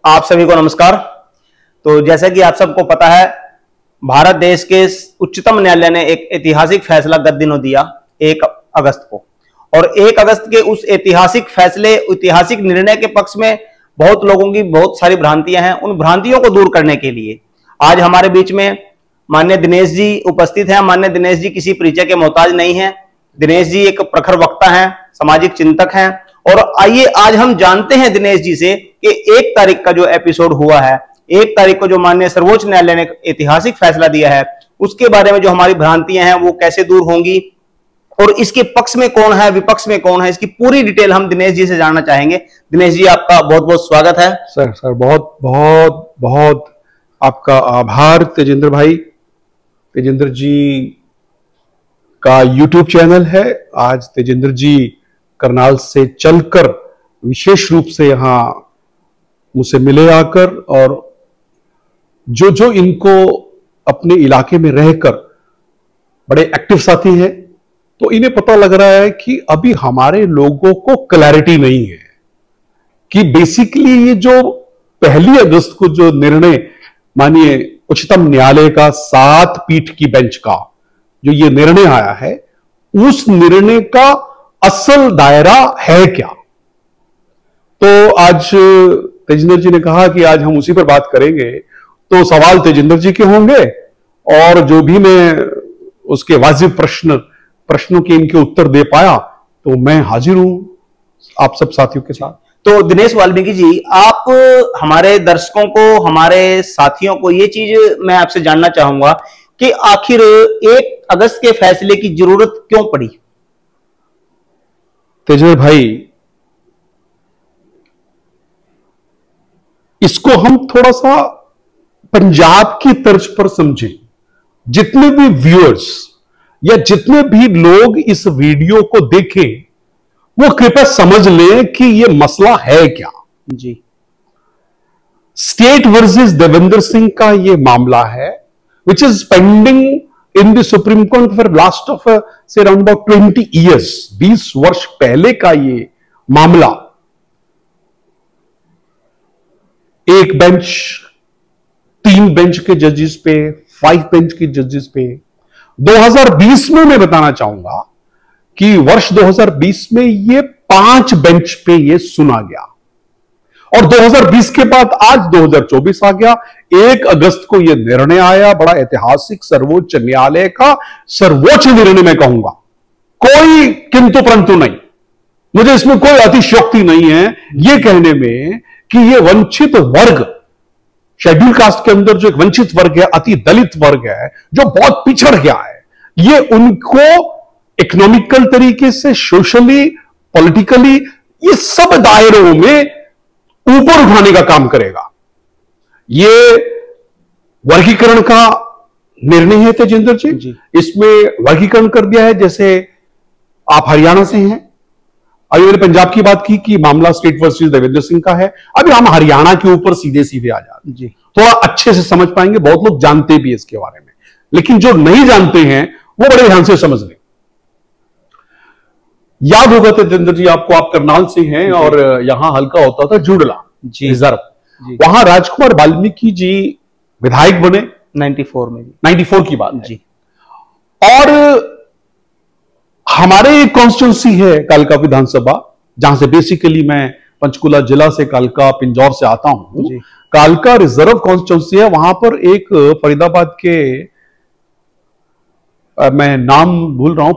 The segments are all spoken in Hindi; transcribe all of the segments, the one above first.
आप सभी को नमस्कार। तो जैसा कि आप सबको पता है, भारत देश के उच्चतम न्यायालय ने एक ऐतिहासिक फैसला गत दिनों दिया 1 अगस्त को। और 1 अगस्त के उस ऐतिहासिक फैसले, ऐतिहासिक निर्णय के पक्ष में बहुत लोगों की बहुत सारी भ्रांतियां हैं। उन भ्रांतियों को दूर करने के लिए आज हमारे बीच में माननीय दिनेश जी उपस्थित हैं। माननीय दिनेश जी किसी परिचय के मोहताज नहीं है। दिनेश जी एक प्रखर वक्ता हैं, सामाजिक चिंतक हैं। और आइए आज हम जानते हैं दिनेश जी से कि 1 तारीख का जो एपिसोड हुआ है, 1 तारीख को जो माननीय सर्वोच्च न्यायालय ने ऐतिहासिक फैसला दिया है, उसके बारे में जो हमारी भ्रांतियां हैं वो कैसे दूर होंगी और इसके पक्ष में कौन है, विपक्ष में कौन है, इसकी पूरी डिटेल हम दिनेश जी से जानना चाहेंगे। दिनेश जी, आपका बहुत बहुत स्वागत है। सर बहुत बहुत बहुत आपका आभार तेजेंद्र भाई। तेजेंद्र जी का YouTube चैनल है। आज तेजेंद्र जी करनाल से चलकर विशेष रूप से यहां मुझसे मिले आकर, और जो इनको अपने इलाके में रहकर बड़े एक्टिव साथी हैं, तो इन्हें पता लग रहा है कि अभी हमारे लोगों को क्लैरिटी नहीं है कि बेसिकली ये जो 1 अगस्त को जो निर्णय मानिए उच्चतम न्यायालय का 7 पीठ की बेंच का जो ये निर्णय आया है, उस निर्णय का असल दायरा है क्या। तो आज तेजेंद्र जी ने कहा कि आज हम उसी पर बात करेंगे। तो सवाल तेजेंद्र जी के होंगे और जो भी मैं उसके वाजिब प्रश्नों के इनके उत्तर दे पाया तो मैं हाजिर हूं आप सब साथियों के साथ। तो दिनेश वाल्मीकि जी, आप हमारे दर्शकों को, हमारे साथियों को ये चीज मैं आपसे जानना चाहूंगा कि आखिर 1 अगस्त के फैसले की जरूरत क्यों पड़ी। तेजेंद्र भाई, इसको हम थोड़ा सा पंजाब की तर्ज पर समझें। जितने भी व्यूअर्स या जितने भी लोग इस वीडियो को देखें, वो कृपया समझ लें कि ये मसला है क्या। जी, स्टेट वर्सेस देवेंद्र सिंह का ये मामला है, which is pending in the supreme court for last of से अराउंड अबाउट 20 ईयर्स। 20 वर्ष पहले का ये मामला। 1 बेंच, 3 बेंच के जजेस पे, 5 बेंच के जजेस पे 2020 में मैं बताना चाहूंगा कि वर्ष 2020 में ये 5 बेंच पे ये सुना गया। और 2020 के बाद आज 2024 आ गया। 1 अगस्त को यह निर्णय आया, बड़ा ऐतिहासिक सर्वोच्च न्यायालय का सर्वोच्च निर्णय मैं कहूंगा। कोई किंतु परंतु नहीं, मुझे इसमें कोई अतिशयोक्ति नहीं है यह कहने में कि यह वंचित वर्ग, शेड्यूल कास्ट के अंदर जो एक वंचित वर्ग है, अति दलित वर्ग है, जो बहुत पिछड़ गया है, यह उनको इकोनॉमिकल तरीके से, सोशली, पॉलिटिकली, ये सब दायरों में ऊपर उठाने का काम करेगा। ये वर्गीकरण का निर्णय है तेजेंद्र जी। इसमें वर्गीकरण कर दिया है। जैसे आप हरियाणा से हैं, अभी मैंने पंजाब की बात की कि मामला स्टेट वर्सेस देवेंद्र सिंह का है। अभी हम हरियाणा के ऊपर सीधे सीधे आ जाते हैं, थोड़ा अच्छे से समझ पाएंगे। बहुत लोग जानते भी इसके बारे में, लेकिन जो नहीं जानते हैं वो बड़े ध्यान से समझ लें। याद होगा तेजेंद्र जी आपको, आप करनाल से हैं और यहां हल्का होता था जुड़ला रिजर्व, वहां राजकुमार वाल्मीकि जी विधायक बने 94 में। 94 की बात जी। और हमारे एक कॉन्स्टिट्यूंसी है कालका विधानसभा, जहां से बेसिकली मैं पंचकुला जिला से, कालका पिंजौर से आता हूं। कालका रिजर्व कॉन्स्टिट्यूंसी है। वहां पर एक फरीदाबाद के, मैं नाम भूल रहा हूं,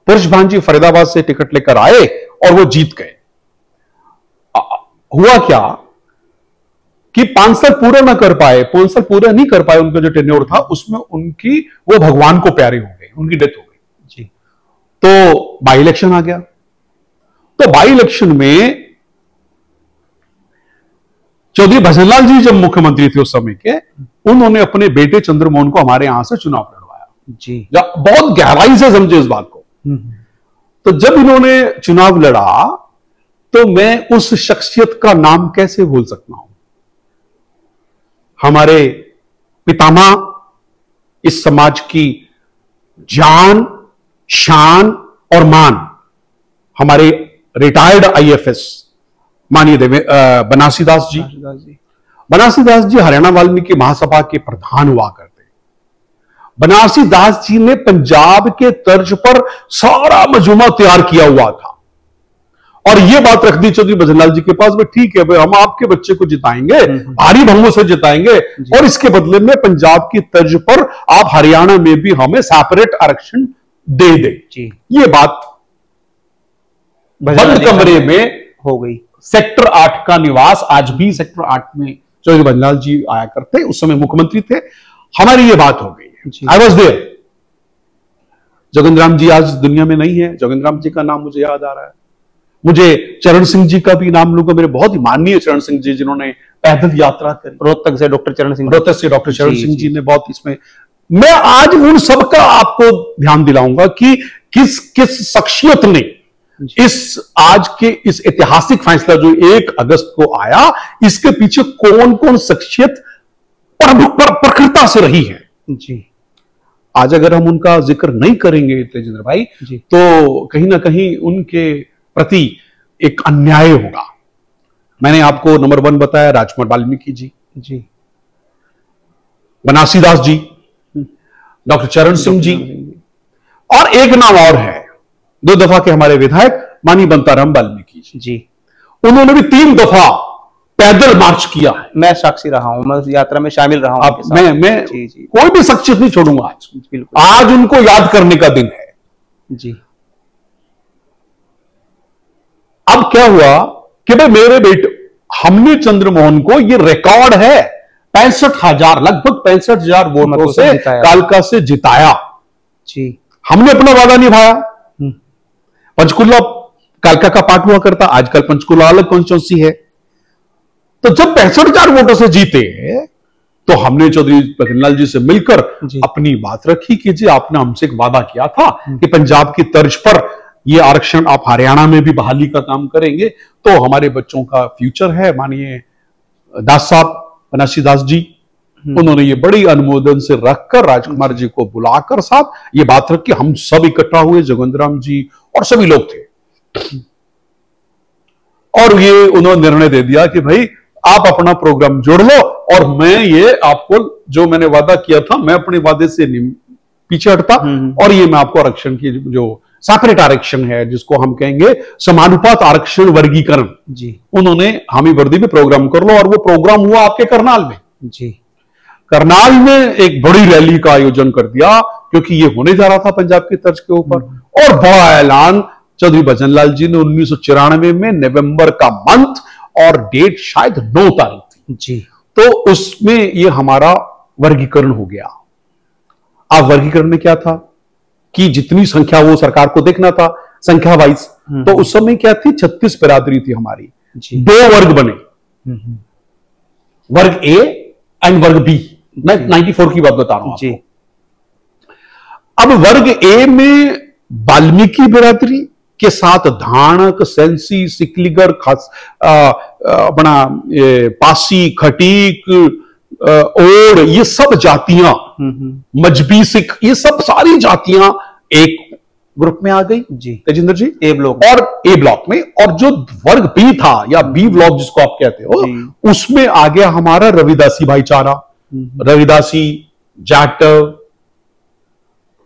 पुरुष भांजी फरीदाबाद से टिकट लेकर आए और वो जीत गए। हुआ क्या कि 5 साल पूरा ना कर पाए, 5 साल पूरा नहीं कर पाए, उनका जो टेन्योर था उसमें उनकी, वो भगवान को प्यारे हो गए, उनकी डेथ हो गई जी। तो बाई इलेक्शन आ गया। तो बाई इलेक्शन में चौधरी भजनलाल जी जब मुख्यमंत्री थे उस समय के, उन्होंने अपने बेटे चंद्रमोहन को हमारे यहां से चुनाव लड़वाया जी। बहुत गहराई से समझे इस बात को। तो जब इन्होंने चुनाव लड़ा तो मैं उस शख्सियत का नाम कैसे भूल सकता हूं। हमारे पितामह, इस समाज की जान, शान और मान, हमारे रिटायर्ड आईएफएस माननीय बनारसीदास जी। बनारसीदास जी हरियाणा वाल्मीकि महासभा के प्रधान हुआ करते। बनारसीदास जी ने पंजाब के तर्ज पर सारा मंजूमा तैयार किया हुआ था और यह बात रख दी चौधरी भजनलाल जी के पास, भाई ठीक है भाई, हम आपके बच्चे को जिताएंगे, भारी भंगों से जिताएंगे और इसके बदले में पंजाब की तर्ज पर आप हरियाणा में भी हमें सेपरेट आरक्षण दे दे। ये बात बंद कमरे में हो गई। सेक्टर 8 का निवास, आज भी सेक्टर 8 में चौधरी भजनलाल जी आया करते, उस समय मुख्यमंत्री थे, हमारी ये बात हो गई। I was there. Jogendra Ram ji आज दुनिया में नहीं है, जोगेंद्र राम जी का नाम मुझे याद आ रहा है। मुझे चरण सिंह जी का भी नाम लूंगा, मेरे बहुत ही माननीय चरण सिंह जी, जिन्होंने पैदल यात्रा करी रोहतक से डॉक्टर चरण सिंह, रोहतक से डॉक्टर चरण सिंह जी ने बहुत इसमें, मैं आज उन सबका आपको ध्यान दिलाऊंगा कि किस किस शख्सियत ने इस आज के इस ऐतिहासिक फैसला जो 1 अगस्त को आया, इसके पीछे कौन कौन शख्सियत प्रखरता से रही है जी। आज अगर हम उनका जिक्र नहीं करेंगे तेजेंद्र भाई तो कहीं ना कहीं उनके प्रति एक अन्याय होगा। मैंने आपको नंबर 1 बताया राजकुमार वाल्मीकि जी, बनारसीदास जी, डॉक्टर चरण सिंह जी, और एक नाम और है, 2 दफा के हमारे विधायक माननीय बनताराम वाल्मीकि जी। उन्होंने भी 3 दफा पैदल मार्च किया है। मैं साक्षी रहा हूं, मैं यात्रा में शामिल रहा हूं। मैं कोई भी शख्सियत नहीं छोड़ूंगा आज, बिल्कुल। आज उनको याद करने का दिन है जी। अब क्या हुआ कि भाई मेरे बेटे, हमने चंद्रमोहन को, ये रिकॉर्ड है, 65,000 लगभग 65,000 वोटों से कालका से जिताया जी। हमने अपना वादा निभाया। पंचकुला कालका का पार्ट हुआ करता, आजकल पंचकुला अलग कॉन्स्टिट्यूंसी है। तो जब 65,000 वोटों से जीते तो हमने चौधरी भजनलाल जी से मिलकर अपनी बात रखी कि जी आपने हमसे एक वादा किया था कि पंजाब की तर्ज पर ये आरक्षण आप हरियाणा में भी बहाली का काम करेंगे, तो हमारे बच्चों का फ्यूचर है। माननीय दास साहब, बनारसीदास जी, उन्होंने ये बड़ी अनुमोदन से रखकर राजकुमार जी को बुलाकर साथ ये बात रख के हम सब इकट्ठा हुए, जोगेंद्र राम जी और सभी लोग थे, और ये उन्होंने निर्णय दे दिया कि भाई आप अपना प्रोग्राम जोड़ लो और मैं ये आपको जो मैंने वादा किया था, मैं अपने वादे से पीछे हटता और ये मैं आपको आरक्षण की जो सेपरेट आरक्षण है, जिसको हम कहेंगे समानुपात आरक्षण वर्गीकरण जी, उन्होंने हामी वर्दी में प्रोग्राम कर लो। और वो प्रोग्राम हुआ आपके करनाल में जी। करनाल में एक बड़ी रैली का आयोजन कर दिया क्योंकि ये होने जा रहा था पंजाब की तर्ज के ऊपर, और बड़ा ऐलान चौधरी भजनलाल जी ने 1994 में नवंबर का मंथ, और डेट शायद 9 तारीख थी जी। तो उसमें ये हमारा वर्गीकरण हो गया। अब वर्गीकरण में क्या था कि जितनी संख्या वो सरकार को देखना था संख्या वाइज, तो उस समय क्या थी, 36 बिरादरी थी हमारी, 2 वर्ग बने, वर्ग ए एंड वर्ग बी। मैं 94 की बात बता रहा हूं जी। अब वर्ग ए में वाल्मीकि बिरादरी के साथ धाणक, सेंसी, सिकलीगर, अपना पासी, खटीक, ओड, ये सब जातियां, मजबी सिख, ये सब सारी जातियां एक ग्रुप में आ गई जी, तेजिंदर जी, ए ब्लॉक, और ए ब्लॉक में। और जो वर्ग बी था या बी ब्लॉक जिसको आप कहते हो, उसमें आ गया हमारा रविदासी भाईचारा, रविदासी, जाटव,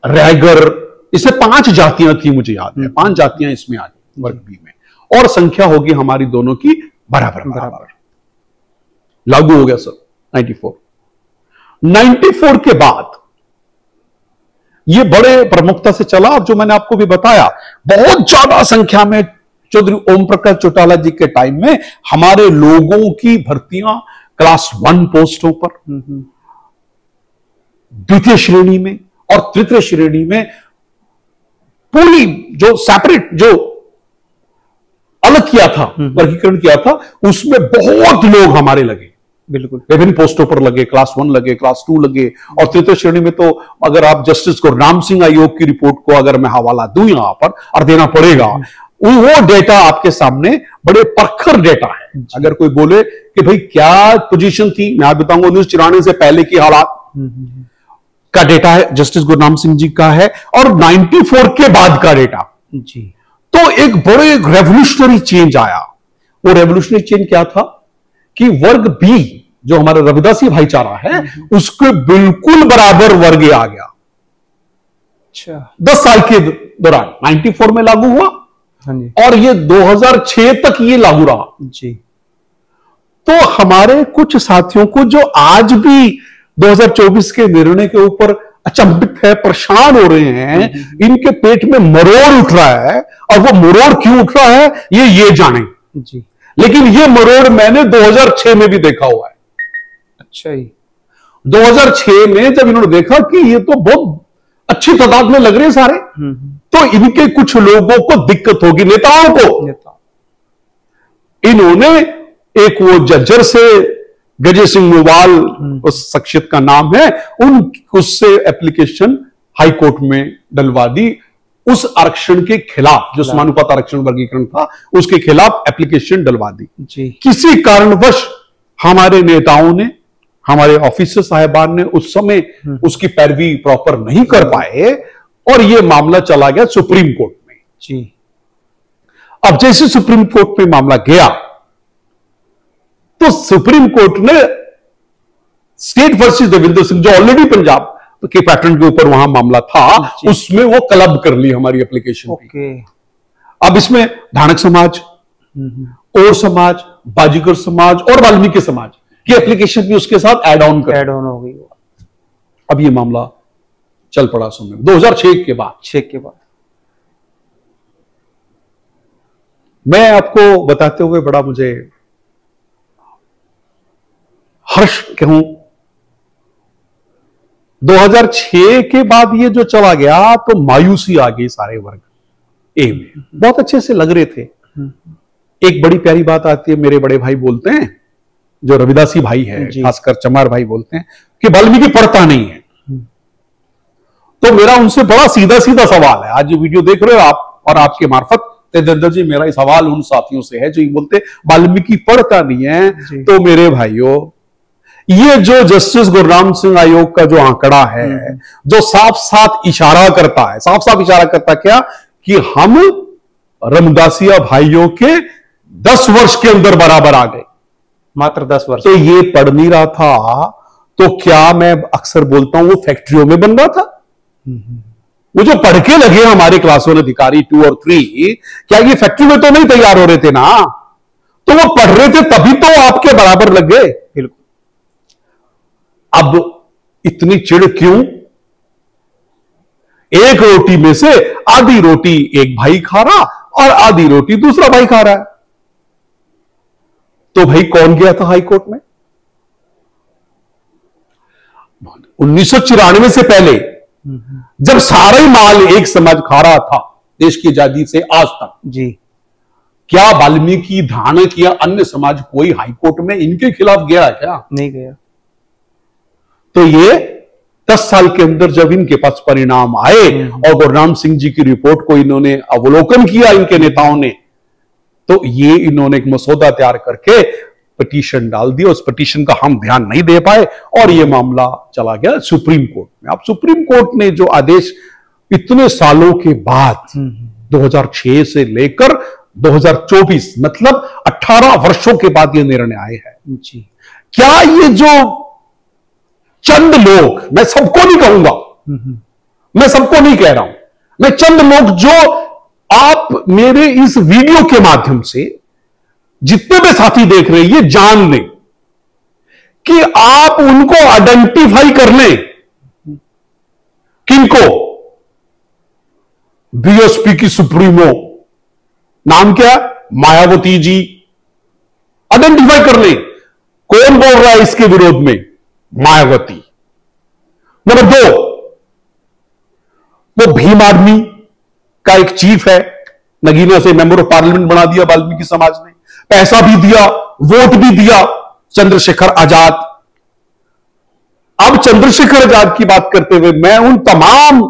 रैगर, इससे 5 जातियां थी, मुझे याद है 5 जातियां इसमें आ गई वर्ग बी में, और संख्या होगी हमारी दोनों की बराबर। लागू हो गया सर 94 के बाद ये बड़े प्रमुखता से चला। और जो मैंने आपको भी बताया, बहुत ज्यादा संख्या में चौधरी ओम प्रकाश चौटाला जी के टाइम में हमारे लोगों की भर्तियां क्लास 1 पोस्टों पर, द्वितीय श्रेणी में और तृतीय श्रेणी में, पूरी जो सेपरेट, जो अलग किया था, वर्गीकरण किया था, उसमें बहुत लोग हमारे लगे, बिल्कुल विभिन्न पोस्टों पर लगे, क्लास 1 लगे, क्लास 2 लगे, और तृतीय श्रेणी में तो अगर आप जस्टिस गुरनाम सिंह आयोग की रिपोर्ट को अगर मैं हवाला दूं यहां पर, और देना पड़ेगा, वो डेटा आपके सामने बड़े प्रखर डेटा है। अगर कोई बोले कि भाई क्या पोजीशन थी, मैं आपको बताऊंगा 1994 से पहले की हालात का डेटा है, जस्टिस गुरनाम सिंह जी का है, और 94 के बाद का डेटा जी। तो एक बड़े रेवोल्यूशनरी चेंज आया। वो रेवोल्यूशनरी चेंज क्या था कि वर्ग बी जो हमारा रविदासी भाईचारा है उसके बिल्कुल बराबर वर्ग आ गया। अच्छा। 10 साल के दौरान 94 में लागू हुआ। हाँ जी। और ये 2006 तक ये लागू रहा जी। तो हमारे कुछ साथियों को जो आज भी 2024 के निर्णय के ऊपर अचंभित है, परेशान हो रहे हैं, इनके पेट में मरोड़ उठ रहा है, और वो मरोड़ क्यों उठ रहा है ये जाने जी। लेकिन ये मरोड़ मैंने 2006 में भी देखा हुआ है। अच्छा ही। 2006 में जब इन्होंने देखा कि ये तो बहुत अच्छी तादाद में लग रहे हैं सारे, तो इनके कुछ लोगों को दिक्कत होगी, नेताओं को। इन्होंने एक वो जज्जर से गजय सिंह मुवाल उस शख्सियत का नाम है, उससे एप्लीकेशन हाई कोर्ट में डलवा दी उस आरक्षण के खिलाफ, जो समानुपात आरक्षण वर्गीकरण था उसके खिलाफ एप्लीकेशन डलवा दी जी। किसी कारणवश हमारे नेताओं ने, हमारे ऑफिसर साहिबान ने उस समय उसकी पैरवी प्रॉपर नहीं कर पाए और यह मामला चला गया सुप्रीम कोर्ट में जी। अब जैसे सुप्रीम कोर्ट में मामला गया तो सुप्रीम कोर्ट ने स्टेट वर्सेस देवेंद्र सिंह, जो ऑलरेडी पंजाब के पैटर्न के ऊपर वहां मामला था, उसमें वो क्लब कर ली हमारी एप्लीकेशन। ओके। अब इसमें धानक समाज, और समाज, बाजीगर समाज और वाल्मीकि समाज की एप्लीकेशन भी उसके साथ ऐड ऑन हो गई। अब ये मामला चल पड़ा समय 2006 के बाद। 6 के बाद मैं आपको बताते हुए बड़ा मुझे हर्ष कहूं, 2006 के बाद ये जो चला गया तो मायूसी आ गई सारे वर्ग ए में। बहुत अच्छे से लग रहे थे। एक बड़ी प्यारी बात आती है, मेरे बड़े भाई बोलते हैं, जो रविदासी भाई है, खासकर चमार भाई बोलते हैं कि वाल्मीकि पढ़ता नहीं है। तो मेरा उनसे बड़ा सीधा सीधा सवाल है, आज जो वीडियो देख रहे हो आप और आपके मार्फत तेजेंद्र जी, मेरा सवाल उन साथियों से है जो ये बोलते वाल्मीकि पढ़ता नहीं है। तो मेरे भाइयों, ये जो जस्टिस गुरुराम सिंह आयोग का जो आंकड़ा है, जो साफ साफ इशारा करता क्या कि हम रमदासिया भाइयों के 10 वर्ष के अंदर बराबर आ गए, मात्र 10 वर्ष। तो ये पढ़ नहीं रहा था, तो क्या मैं अक्सर बोलता हूं वो फैक्ट्रियों में बन रहा था। वो जो पढ़ के लगे हमारे क्लास 1 अधिकारी 2 और 3, क्या ये फैक्ट्री में तो नहीं तैयार हो रहे थे ना, तो वो पढ़ रहे थे तभी तो आपके बराबर लग गए। बिल्कुल। अब इतनी चिढ़ क्यों? एक रोटी में से आधी रोटी एक भाई खा रहा और आधी रोटी दूसरा भाई खा रहा है, तो भाई कौन गया था हाई कोर्ट में? 1994 से पहले जब सारा ही माल एक समाज खा रहा था देश की आजादी से आज तक जी, क्या वाल्मीकि, धानक या अन्य समाज कोई हाईकोर्ट में इनके खिलाफ गया क्या? नहीं गया। तो ये 10 साल के अंदर जब इनके पास परिणाम आए और गुरुराम सिंह जी की रिपोर्ट को इन्होंने अवलोकन किया इनके नेताओं ने, तो ये इन्होंने एक मसौदा तैयार करके पिटीशन डाल दी। उस पिटीशन का हम ध्यान नहीं दे पाए और ये मामला चला गया सुप्रीम कोर्ट में। अब सुप्रीम कोर्ट ने जो आदेश इतने सालों के बाद 2006 से लेकर 2024 मतलब 18 वर्षों के बाद ये निर्णय आए हैं जी, क्या ये जो चंद लोग, मैं सबको नहीं कहूंगा, मैं सबको नहीं कह रहा हूं, मैं चंद लोग जो आप मेरे इस वीडियो के माध्यम से जितने भी साथी देख रहे हैं ये जान लें कि आप उनको आइडेंटिफाई कर लें। किनको? बीएसपी की सुप्रीमो, नाम क्या? मायावती जी। आइडेंटिफाई कर लें कौन बोल रहा है इसके विरोध में? मायावती। नंबर 2, वो भीम आर्मी का एक चीफ है, नगीना से मेंबर ऑफ पार्लियामेंट बना दिया वाल्मीकि समाज ने, पैसा भी दिया, वोट भी दिया, चंद्रशेखर आजाद। अब चंद्रशेखर आजाद की बात करते हुए मैं उन तमाम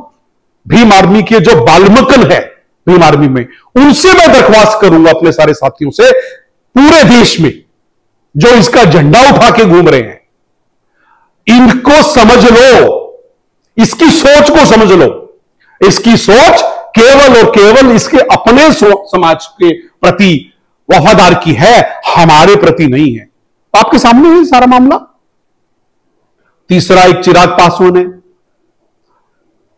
भीम आर्मी के जो बालमकल है भीम आर्मी में, उनसे मैं दरख्वास्त करूंगा अपने सारे साथियों से, पूरे देश में जो इसका झंडा उठा के घूम रहे हैं, इनको समझ लो, इसकी सोच को समझ लो। इसकी सोच केवल और केवल इसके अपने समाज के प्रति वफादार की है, हमारे प्रति नहीं है। आपके सामने है सारा मामला। तीसरा, एक चिराग पासवान है,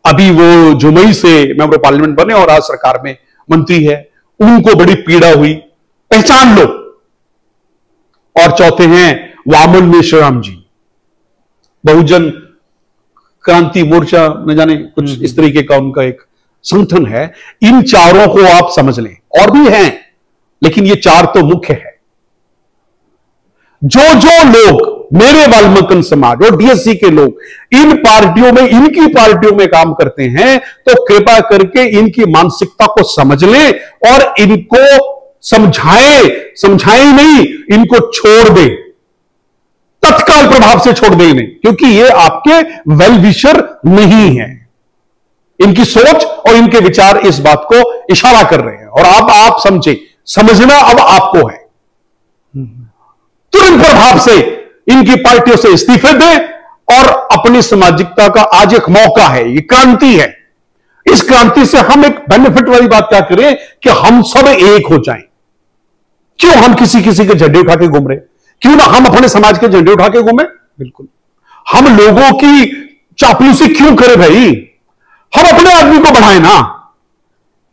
अभी वो जुमई से मेंबर ऑफ पार्लियामेंट बने और आज सरकार में मंत्री है, उनको बड़ी पीड़ा हुई, पहचान लो। और चौथे हैं वामन मेश्राम जी, बहुजन क्रांति मोर्चा न जाने कुछ इस तरीके का उनका एक संगठन है। इन चारों को आप समझ लें, और भी हैं लेकिन ये चार तो मुख्य है। जो जो लोग मेरे वाल्मीकि समाज और डीएससी के लोग इन पार्टियों में, इनकी पार्टियों में काम करते हैं, तो कृपा करके इनकी मानसिकता को समझ लें और इनको समझाएं नहीं, इनको छोड़ दें, तत्काल प्रभाव से छोड़ दें इन्हें, क्योंकि ये आपके वेल विशर नहीं है। इनकी सोच और इनके विचार इस बात को इशारा कर रहे हैं, और आप समझे, समझना अब आपको है। तुरंत प्रभाव से इनकी पार्टियों से इस्तीफे दें और अपनी सामाजिकता का आज एक मौका है, ये क्रांति है। इस क्रांति से हम एक बेनिफिट वाली बात क्या करें कि हम सब एक हो जाएं। क्यों हम किसी किसी के झंडे उठा के घूम रहे? क्यों ना हम अपने समाज के झंडे उठा के घूमे? बिल्कुल। हम लोगों की चापलूसी क्यों करें भाई? हम अपने आदमी को बढ़ाएं ना।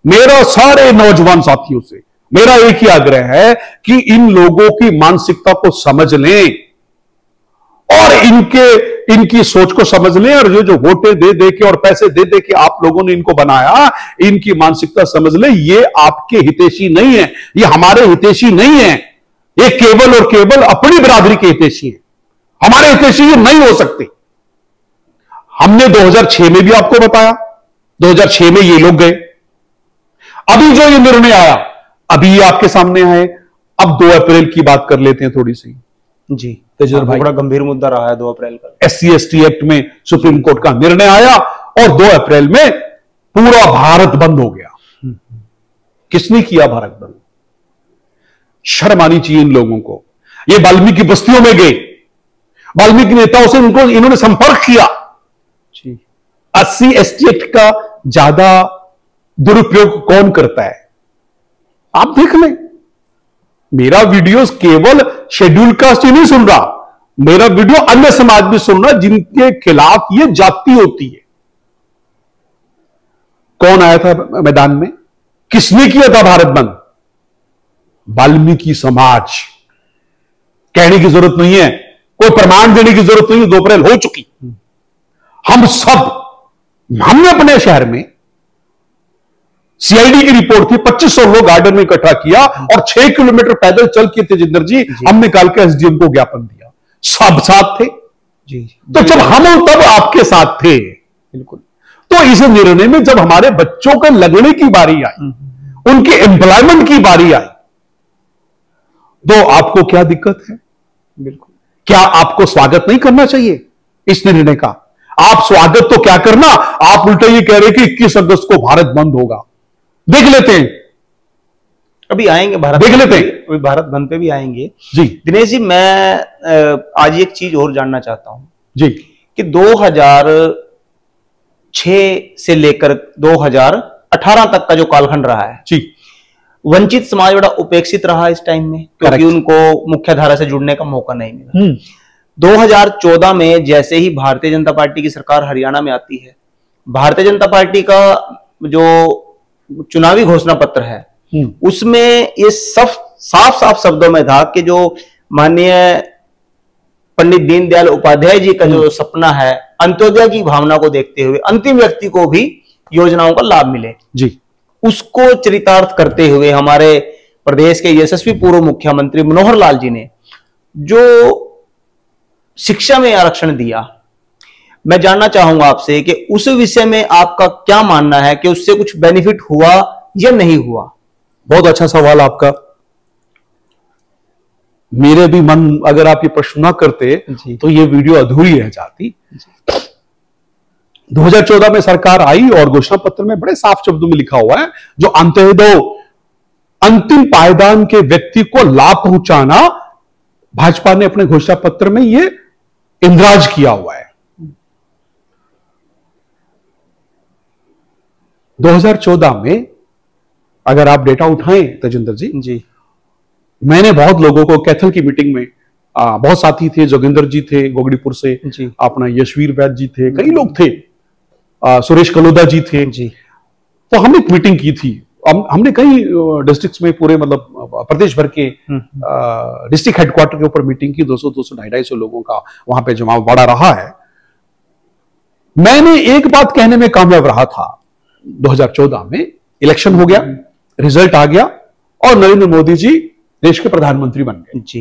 मेरा सारे नौजवान साथियों से मेरा एक ही आग्रह है कि इन लोगों की मानसिकता को समझ लें और इनकी सोच को समझ लें, और जो वोटें दे दे के और पैसे दे दे के आप लोगों ने इनको बनाया, इनकी मानसिकता समझ लें। ये आपके हितैषी नहीं है, ये हमारे हितैषी नहीं है, ये केवल और केवल अपनी बिरादरी के हितैषी है। हमारे हितैषी ये नहीं हो सकते। हमने 2006 में भी आपको बताया, 2006 में ये लोग गए। अभी जो ये निर्णय आया, अभी ये आपके सामने आए। अब 2 अप्रैल की बात कर लेते हैं थोड़ी सी। जी तेजर भाई, बड़ा गंभीर मुद्दा रहा है 2 अप्रैल का। SC/ST एक्ट में सुप्रीम कोर्ट का निर्णय आया और 2 अप्रैल में पूरा भारत बंद हो गया। किसने किया भारत बंद? शर्म आनी चाहिए इन लोगों को। ये वाल्मीकि बस्तियों में गए, वाल्मीकि नेताओं से इन्होंने संपर्क किया। 80/ST एक्ट का ज्यादा दुरुपयोग कौन करता है? आप देख लें। मेरा वीडियो केवल शेड्यूल कास्ट ही नहीं सुन रहा, मेरा वीडियो अन्य समाज भी सुन रहा जिनके खिलाफ ये जाति होती है। कौन आया था मैदान में? किसने किया था भारत बंद? वाल्मीकि समाज। कहने की जरूरत नहीं है, कोई प्रमाण देने की जरूरत नहीं है, 2 अप्रैल हो चुकी। हमने अपने शहर में सीआईडी की रिपोर्ट थी, 2500 लोग गार्डन में इकट्ठा किया और 6 किलोमीटर पैदल चल के तेजिंदर जी हमने निकाल के एसडीएम को ज्ञापन दिया। सब साथ थे जी। तो जब हम तब आपके साथ थे, बिल्कुल। तो इस निर्णय में जब हमारे बच्चों के लगने की बारी आई, उनके एम्प्लॉयमेंट की बारी आई, तो आपको क्या दिक्कत है? बिल्कुल। क्या आपको स्वागत नहीं करना चाहिए इस निर्णय का? आप स्वागत तो क्या करना, आप उल्टा ये कह रहे कि 21 अगस्त को भारत बंद होगा। देख लेते हैं, अभी आएंगे भारत, देख लेते हैं, अभी भारत बंद पे भी आएंगे जी। दिनेश जी, मैं आज एक चीज और जानना चाहता हूं जी कि 2006 से लेकर 2018 तक का जो कालखंड रहा है जी, वंचित समाज बड़ा उपेक्षित रहा इस टाइम में, क्योंकि उनको मुख्य धारा से जुड़ने का मौका नहीं मिला। 2014 में जैसे ही भारतीय जनता पार्टी की सरकार हरियाणा में आती है, भारतीय जनता पार्टी का जो चुनावी घोषणा पत्र है उसमें ये साफ साफ शब्दों में था कि जो माननीय पंडित दीनदयाल उपाध्याय जी का जो सपना है, अंत्योदय की भावना को देखते हुए अंतिम व्यक्ति को भी योजनाओं का लाभ मिले जी, उसको चरितार्थ करते हुए हमारे प्रदेश के यशस्वी पूर्व मुख्यमंत्री मनोहर लाल जी ने जो शिक्षा में आरक्षण दिया, मैं जानना चाहूंगा आपसे कि उस विषय में आपका क्या मानना है कि उससे कुछ बेनिफिट हुआ या नहीं हुआ? बहुत अच्छा सवाल आपका। मेरे भी मन, अगर आप ये प्रश्न ना करते तो ये वीडियो अधूरी रह जाती। 2014 में सरकार आई और घोषणा पत्र में बड़े साफ शब्दों में लिखा हुआ है, जो अंत्योदय अंतिम पायदान के व्यक्ति को लाभ पहुंचाना, भाजपा ने अपने घोषणा पत्र में ये इंद्राज किया हुआ है। 2014 में अगर आप डेटा उठाएं तेजिंदर जी, मैंने बहुत लोगों को कैथल की मीटिंग में बहुत साथी थे, जोगिंदर जी थे गोगड़ीपुर से, अपना यशवीर वैद जी थे, कई लोग थे, सुरेश कलोदा जी थे जी। तो हमने एक मीटिंग की थी। हमने कई डिस्ट्रिक्ट्स में पूरे मतलब प्रदेश भर के डिस्ट्रिक्ट हेडक्वार्टर के ऊपर मीटिंग की। 200 250 लोगों का वहां पे जमाव बड़ा रहा है। मैंने एक बात कहने में कामयाब रहा था। 2014 में इलेक्शन हो गया, रिजल्ट आ गया और नरेंद्र मोदी जी देश के प्रधानमंत्री बन गए जी।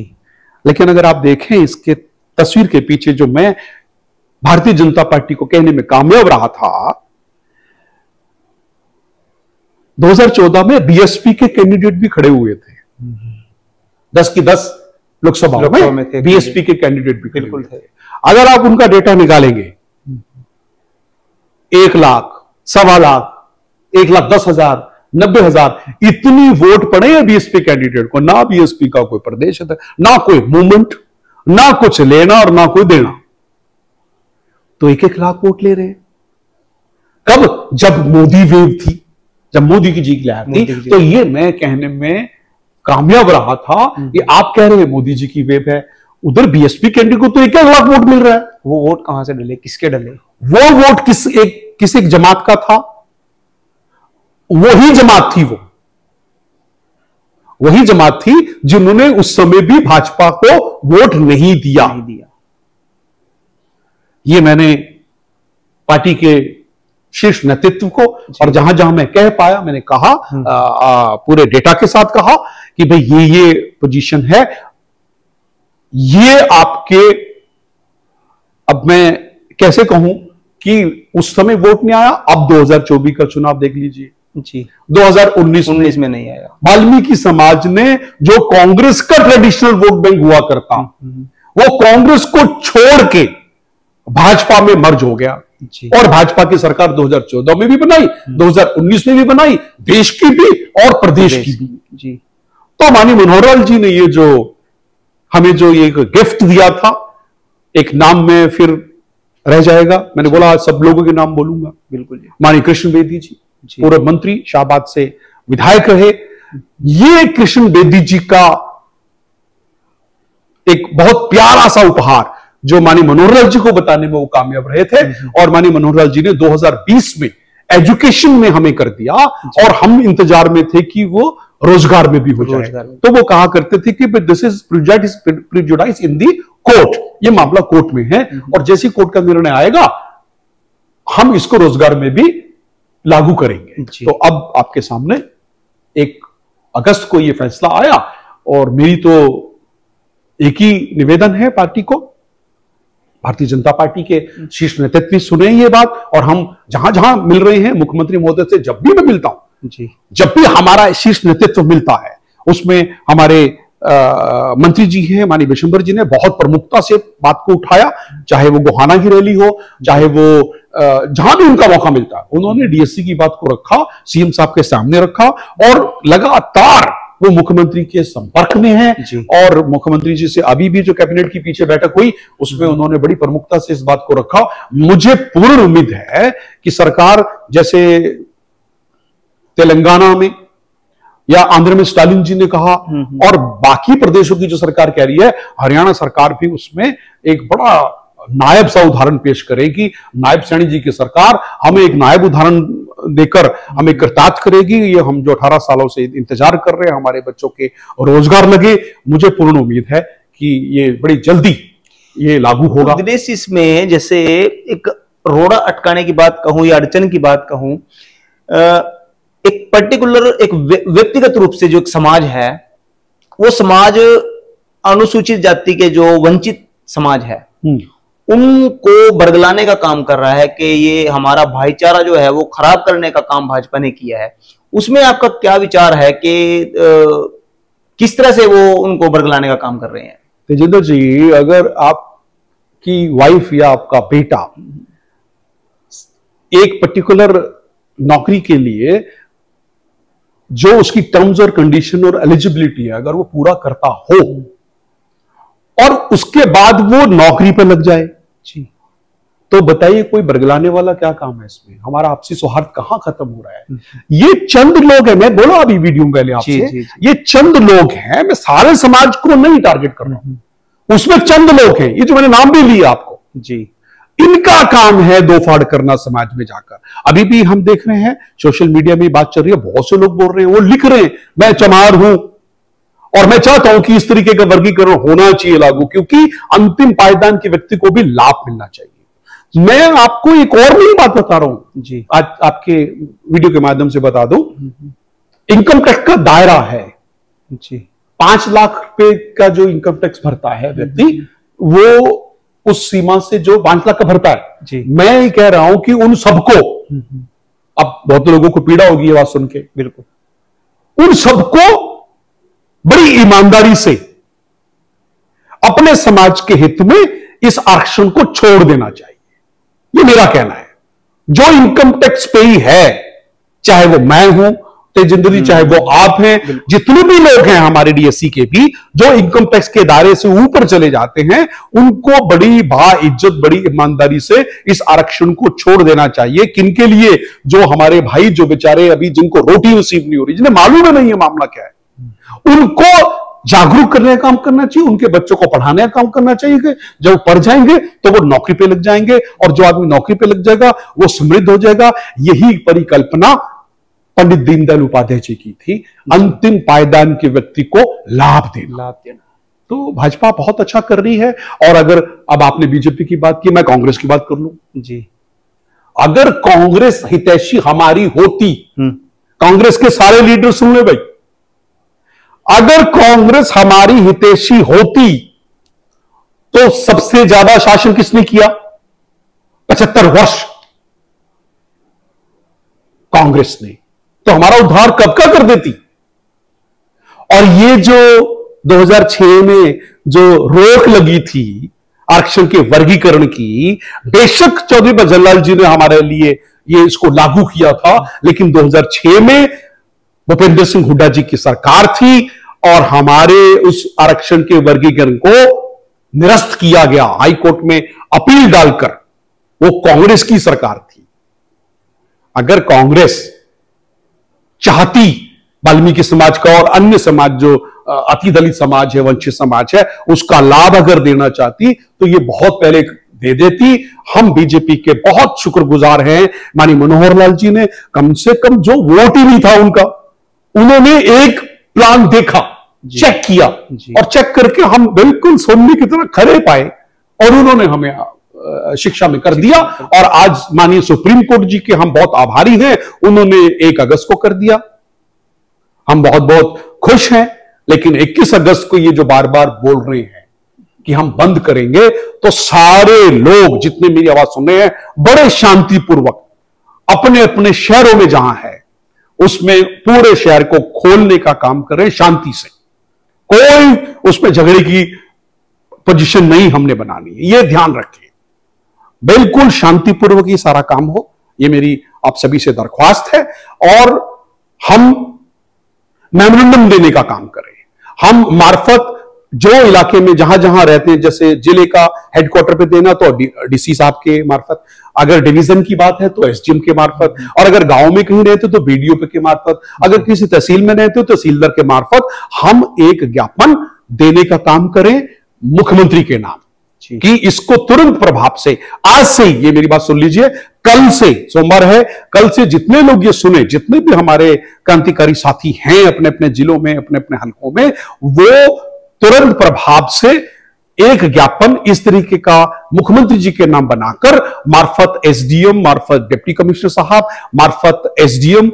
लेकिन अगर आप देखें इसके तस्वीर के पीछे जो मैं भारतीय जनता पार्टी को कहने में कामयाब रहा था, 2014 में बीएसपी के कैंडिडेट भी खड़े हुए थे। 10 की 10 लोकसभा में बीएसपी के कैंडिडेट भी बिल्कुल थे। अगर आप उनका डेटा निकालेंगे, 1 लाख, 1.25 लाख, 1,10,000, 90,000 इतनी वोट पड़े हैं बीएसपी कैंडिडेट को। ना बीएसपी का कोई प्रदेश है, ना कोई मूवमेंट, ना कुछ लेना और ना कोई देना, तो 1-1 लाख वोट ले रहे हैं। कब? जब मोदी वेव थी, जब मोदी की जीत लहर थी। तो ये मैं कहने में कामयाब रहा था कि आप कह रहे हैं मोदी जी की वेव है, उधर बीएसपी कैंडिडेट को तो 1 लाख वोट मिल रहा है। वो वोट कहां से डले, किसके डले? वो वोट किस एक जमात का था, वही जमात थी, वही जमात थी जिन्होंने उस समय भी भाजपा को वोट नहीं दिया। ये मैंने पार्टी के शीर्ष नेतृत्व को, और जहां जहां मैं कह पाया मैंने कहा, पूरे डेटा के साथ कहा कि भाई ये पोजीशन है। ये आपके, अब मैं कैसे कहूं कि उस समय वोट नहीं आया। अब 2024 का चुनाव देख लीजिए जी, 2019 में नहीं आया। वाल्मीकि समाज ने, जो कांग्रेस का ट्रेडिशनल वोट बैंक हुआ करता, वो कांग्रेस को छोड़ के भाजपा में मर्ज हो गया जी। और भाजपा की सरकार 2014 में भी बनाई, 2019 में भी बनाई, देश की भी और प्रदेश की भी जी। तो माननीय मनोहर लाल जी ने ये जो हमें जो ये गिफ्ट दिया था, एक नाम में फिर रह जाएगा, मैंने बोला सब लोगों के नाम बोलूंगा। बिल्कुल, माननीय कृष्ण बेदी जी, पूर्व मंत्री, शाहबाद से विधायक रहे। ये कृष्ण बेदी जी का एक बहुत प्यारा सा उपहार जो माननीय मनोहर लाल जी को बताने में वो कामयाब रहे थे, और माननीय मनोहर लाल जी ने 2020 में एजुकेशन में हमें कर दिया, और हम इंतजार में थे कि वो रोजगार में भी हो जाए। तो वो कहा करते थे कि this is prejudice in the court, ये मामला कोर्ट में है, और जैसे कोर्ट का निर्णय आएगा हम इसको रोजगार में भी लागू करेंगे। तो अब आपके सामने 1 अगस्त को ये फैसला आया, और मेरी तो एक ही निवेदन है पार्टी को, भारतीय जनता पार्टी के शीर्ष नेतृत्व सुने ये बात, और हम जहां जहां मिल रहे हैं मुख्यमंत्री महोदय से, जब भी मैं मिलता हूं जी, जब भी हमारा शीर्ष नेतृत्व मिलता है, उसमें हमारे मंत्री जी हैं, माननीय विशंबर जी ने बहुत प्रमुखता से बात को उठाया, चाहे वो गोहाना की रैली हो, चाहे वो जहां भी उनका मौका मिलता है, उन्होंने डीएससी की बात को रखा, सीएम साहब के सामने रखा, और लगातार वो मुख्यमंत्री के संपर्क में है। और मुख्यमंत्री जी से अभी भी जो कैबिनेट की पीछे बैठक हुई, उसमें उन्होंने बड़ी प्रमुखता से इस बात को रखा। मुझे पूर्ण उम्मीद है कि सरकार, जैसे तेलंगाना में या आंध्र में स्टालिन जी ने कहा, और बाकी प्रदेशों की जो सरकार कह रही है, हरियाणा सरकार भी उसमें एक बड़ा नायब सा उदाहरण पेश करेगी। नायब सैनी जी की सरकार हमें एक नायब उदाहरण देकर हमें कृतार्थ करेगी। ये हम जो 18 सालों से इंतजार कर रहे हैं, हमारे बच्चों के रोजगार लगे, मुझे पूर्ण उम्मीद है कि ये बड़ी जल्दी ये लागू होगा। दिनेश, इसमें जैसे एक रोड़ा अटकाने की बात कहूं या अड़चन की बात कहूं, एक पर्टिकुलर, एक व्यक्तिगत रूप से जो एक समाज है, वो समाज अनुसूचित जाति के जो वंचित समाज है, उनको बरगलाने का काम कर रहा है कि ये हमारा भाईचारा जो है वो खराब करने का काम भाजपा ने किया है। उसमें आपका क्या विचार है कि किस तरह से वो उनको बरगलाने का काम कर रहे हैं? तेजिंदर जी, अगर आपकी वाइफ या आपका बेटा एक पर्टिकुलर नौकरी के लिए जो उसकी टर्म्स और कंडीशन और एलिजिबिलिटी है, अगर वो पूरा करता हो और उसके बाद वो नौकरी पर लग जाए जी, तो बताइए कोई बरगलाने वाला क्या काम है इसमें? हमारा आपसी सौहार्द कहां खत्म हो रहा है? ये चंद लोग हैं, मैं बोला अभी वीडियो पहले आपसे, ये चंद लोग हैं, मैं सारे समाज को नहीं टारगेट कर रहा हूं, उसमें चंद लोग हैं, ये जो मैंने नाम भी लिया आपको जी, इनका काम है दो फाड़ करना समाज में जाकर। अभी भी हम देख रहे हैं सोशल मीडिया में बात चल रही है, बहुत से लोग बोल रहे हैं, वो लिख रहे हैं मैं चमार हूं, और मैं चाहता हूं कि इस तरीके का वर्गीकरण होना चाहिए लागू, क्योंकि अंतिम पायदान के व्यक्ति को भी लाभ मिलना चाहिए। मैं आपको एक और नई बात बता रहा हूं जी, आज आपके वीडियो के माध्यम से बता दूं, इनकम टैक्स का दायरा है जी, 5 लाख रुपए का जो इनकम टैक्स भरता है व्यक्ति, वो उस सीमा से जो 5 लाख का भरता है जी, मैं ये कह रहा हूं कि उन सबको, अब बहुत लोगों को पीड़ा होगी ये बात सुन के, बिल्कुल, उन सबको बड़ी ईमानदारी से अपने समाज के हित में इस आरक्षण को छोड़ देना चाहिए, ये मेरा कहना है। जो इनकम टैक्स पेई है, चाहे वो मैं हूं तेजिंदर, चाहे वो आप हैं, जितने भी लोग हैं हमारे डीएससी के भी, जो इनकम टैक्स के दायरे से ऊपर चले जाते हैं, उनको बड़ी इज्जत, बड़ी ईमानदारी से इस आरक्षण को छोड़ देना चाहिए। किनके लिए? जो हमारे भाई, जो बेचारे अभी जिनको रोटी नसीब नहीं हो रही, जिन्हें मालूम नहीं है मामला क्या है, उनको जागरूक करने का काम करना चाहिए, उनके बच्चों को पढ़ाने का काम करना चाहिए कि जब पढ़ जाएंगे तो वो नौकरी पे लग जाएंगे, और जो आदमी नौकरी पे लग जाएगा वो समृद्ध हो जाएगा। यही परिकल्पना पंडित दीनदयाल उपाध्याय जी की थी, अंतिम पायदान के व्यक्ति को लाभ देना। तो भाजपा बहुत अच्छा कर रही है। और अगर अब आपने बीजेपी की बात की, मैं कांग्रेस की बात कर लूं जी, अगर कांग्रेस हितैषी हमारी होती, कांग्रेस के सारे लीडर सुन ले भाई, अगर कांग्रेस हमारी हितैषी होती तो सबसे ज्यादा शासन किसने किया? 75 वर्ष कांग्रेस ने, तो हमारा उद्धार कब का कर देती। और ये जो 2006 में जो रोक लगी थी आरक्षण के वर्गीकरण की, बेशक चौधरी भजनलाल जी ने हमारे लिए ये इसको लागू किया था, लेकिन 2006 में भूपेंद्र सिंह हुड्डा जी की सरकार थी और हमारे उस आरक्षण के वर्गीकरण को निरस्त किया गया हाई कोर्ट में अपील डालकर। वो कांग्रेस की सरकार थी। अगर कांग्रेस चाहती वाल्मीकि समाज का और अन्य समाज जो अति दलित समाज है, वंचित समाज है, उसका लाभ अगर देना चाहती तो ये बहुत पहले दे देती। हम बीजेपी के बहुत शुक्रगुजार हैं, माननीय मनोहर लाल जी ने कम से कम जो वोट ही नहीं था उनका, उन्होंने एक प्लान देखा, चेक किया, और चेक करके हम बिल्कुल सोने की तरह खड़े पाए, और उन्होंने हमें शिक्षा में कर दिया। और आज माननीय सुप्रीम कोर्ट जी के हम बहुत आभारी हैं, उन्होंने 1 अगस्त को कर दिया। हम बहुत बहुत खुश हैं। लेकिन 21 अगस्त को ये जो बार बार बोल रहे हैं कि हम बंद करेंगे, तो सारे लोग जितने मेरी आवाज सुन रहे हैं, बड़े शांतिपूर्वक अपने अपने शहरों में जहां है उसमें पूरे शहर को खोलने का काम करें शांति से। कोई उसमें झगड़े की पोजीशन नहीं हमने बनानी है, ये ध्यान रखें। बिल्कुल शांतिपूर्वक ये सारा काम हो, ये मेरी आप सभी से दरख्वास्त है। और हम मेमोरेंडम देने का काम करें, हम मार्फत जो इलाके में जहां जहां रहते हैं, जैसे जिले का हेडक्वार्टर पे देना तो डीसी साहब के मार्फत, अगर डिवीजन की बात है तो एसडीएम के मार्फत, और अगर गांव में कहीं रहते तो बीडीओ के मार्फत, अगर किसी तहसील में रहते हो तो तहसीलदार के मार्फत हम एक ज्ञापन देने का काम करें मुख्यमंत्री के नाम, कि इसको तुरंत प्रभाव से, आज से, ये मेरी बात सुन लीजिए, कल से, सोमवार है, कल से जितने लोग ये सुने, जितने भी हमारे क्रांतिकारी साथी हैं अपने अपने जिलों में, अपने अपने हलकों में, वो तुरंत प्रभाव से एक ज्ञापन इस तरीके का मुख्यमंत्री जी के नाम बनाकर मार्फत एसडीएम, मार्फत डिप्टी कमिश्नर साहब, मार्फत एसडीएम,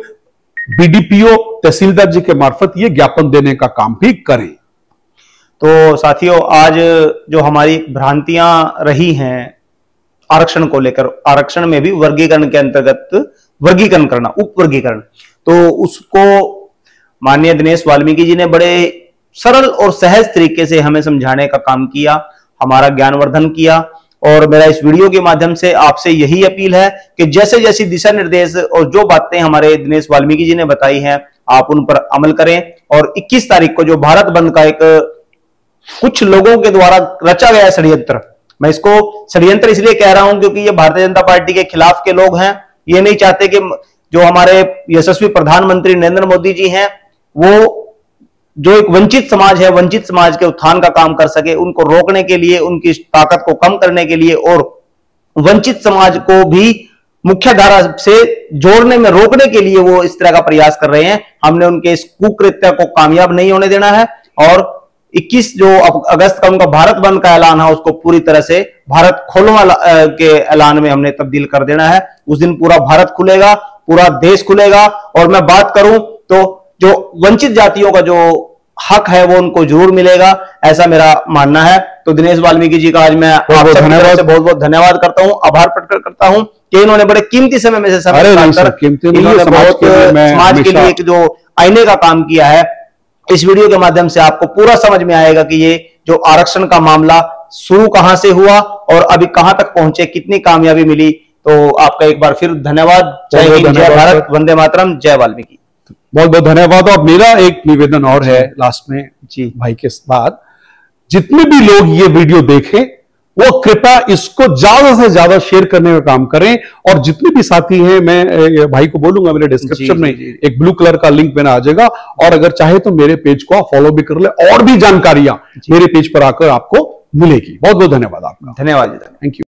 बीडीपीओ, तहसीलदार जी के मार्फत ये ज्ञापन देने का काम भी करें। तो साथियों, आज जो हमारी भ्रांतियां रही हैं आरक्षण को लेकर, आरक्षण में भी वर्गीकरण के अंतर्गत वर्गीकरण करना, उप वर्गीकरण, तो उसको माननीय दिनेश वाल्मीकि जी ने बड़े सरल और सहज तरीके से हमें समझाने का काम किया, हमारा ज्ञानवर्धन किया। और मेरा इस वीडियो के माध्यम से आपसे यही अपील है कि जैसे जैसी दिशा निर्देश और जो बातें हमारे दिनेश वाल्मीकि जी ने बताई हैं, आप उन पर अमल करें। और 21 तारीख को जो भारत बंद का एक कुछ लोगों के द्वारा रचा गया षड्यंत्र, मैं इसको षड्यंत्र इसलिए कह रहा हूं क्योंकि ये भारतीय जनता पार्टी के खिलाफ के लोग हैं। ये नहीं चाहते कि जो हमारे यशस्वी प्रधानमंत्री नरेंद्र मोदी जी हैं वो जो एक वंचित समाज है, वंचित समाज के उत्थान का काम कर सके, उनको रोकने के लिए, उनकी ताकत को कम करने के लिए और वंचित समाज को भी मुख्य धारा से जोड़ने में रोकने के लिए वो इस तरह का प्रयास कर रहे हैं। हमने उनके इस कुकृत्य को कामयाब नहीं होने देना है और 21 जो अगस्त का उनका भारत बंद का ऐलान है उसको पूरी तरह से भारत खोलो के ऐलान में हमने तब्दील कर देना है। उस दिन पूरा भारत खुलेगा, पूरा देश खुलेगा। और मैं बात करूं तो जो वंचित जातियों का जो हक है वो उनको जरूर मिलेगा, ऐसा मेरा मानना है। तो दिनेश वाल्मीकि जी का आज मैं आप सबकी तरफ से बहुत बहुत धन्यवाद करता हूं, आभार प्रकट करता हूं कि इन्होंने बड़े कीमती समय में से समय निकालकर इन्होंने बहुत समाज के लिए एक जो आईने का काम किया है। इस वीडियो के माध्यम से आपको पूरा समझ में आएगा कि ये जो आरक्षण का मामला शुरू कहां से हुआ और अभी कहां तक पहुंचे, कितनी कामयाबी मिली। तो आपका एक बार फिर धन्यवाद। जय हिंद, जय भारत, वंदे मातरम, जय वाल्मीकि। बहुत बहुत धन्यवाद। और मेरा एक निवेदन और है लास्ट में जी भाई के बाद, जितने भी लोग ये वीडियो देखें वो कृपया इसको ज्यादा से ज्यादा शेयर करने का काम करें। और जितने भी साथी हैं, मैं भाई को बोलूंगा मेरे डिस्क्रिप्शन में एक ब्लू कलर का लिंक बना आ जाएगा, और अगर चाहे तो मेरे पेज को आप फॉलो भी कर ले, और भी जानकारियां मेरे पेज पर आकर आपको मिलेगी। बहुत बहुत धन्यवाद आपका। धन्यवाद जी, थैंक यू।